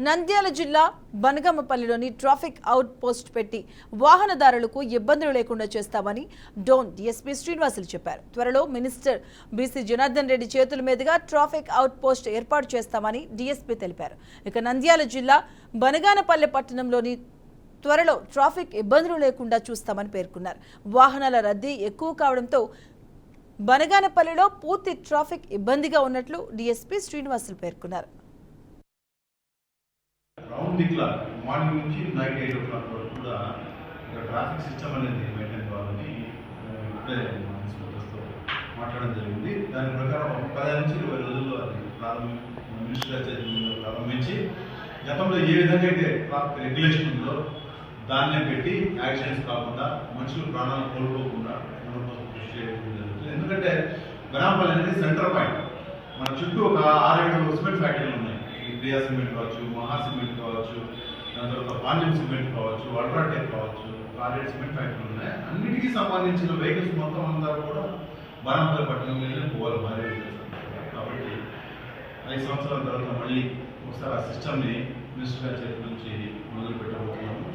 నంద్యాల జిల్లా బనగామపల్లిలోని traffic out post పెట్టి వాహనదారులకు ఇబ్బందులు లేకుండా చేస్తామని డోన్ డీఎస్పీ శ్రీనివాసులు చెప్పారు. త్వరలో మినిస్టర్ బీసీ జనార్దన్ రెడ్డి చేతుల మీదుగా ట్రాఫిక్ అవుట్ పోస్ట్ ఏర్పాటు చేస్తామని డీఎస్పీ తెలిపారు. ఇక నంద్యాల జిల్లా బనగానపల్లి పట్టణంలోని త్వరలో ట్రాఫిక్ ఇబ్బందులు లేకుండా చూస్తామని పేర్కొన్నారు. వాహనాల రద్దీ ఎక్కువ కావడంతో బనగానపల్లిలో పూర్తి ట్రాఫిక్ ఇబ్బందిగా ఉన్నట్లు డీఎస్పీ శ్రీనివాసులు పేర్కొన్నారు. రౌండ్ ది క్లాక్ మార్నింగ్ నుంచి నైట్ 8 o'clock వరకు కూడా ఇక్కడ ట్రాఫిక్ సిస్టమ్ అనేది మెయింటైన్ కావాలని ఇప్పుడే మున్సిపల్తో మాట్లాడడం జరిగింది. దాని ప్రకారం 10 నుంచి 20 రోజుల్లో అది మినిస్టర్ ప్రారంభించి గతంలో ఏ విధంగా అయితే ట్రాఫిక్ రెగ్యులేషన్ ఉందో దాన్నే పెట్టి యాక్సిడెంట్స్ కాకుండా మనుషులు ప్రాణాలు కోల్పోకుండా కృషి చేయడం జరుగుతుంది. ఎందుకంటే బనాంపల్లి అనేది సెంటర్ పాయింట్. మన చుట్టూ ఒక 6-7 సిమెంట్ ఫ్యాక్టరీలు ఉన్నాయి. ప్రియా సిమెంట్ కావచ్చు, మహా సిమెంట్ కావచ్చు, దాని తర్వాత పాండ్యం సిమెంట్ కావచ్చు, అల్ట్రాటెక్ కావచ్చు, 6-7 సిమెంట్ ఫ్యాక్టరీలు ఉన్నాయి. అన్నిటికీ సంబంధించిన వెహికల్స్ మొత్తం అంతా కూడా బనాంపల్లి పట్టణంలోనే పోవాలి భారీ వెహికల్స్. కాబట్టి 5 సంవత్సరాల తర్వాత మళ్ళీ ఒకసారి ఆ సిస్టమ్ని మినిస్టర్ గారి చేతి నుంచి మొదలు పెట్టబోతున్నాము.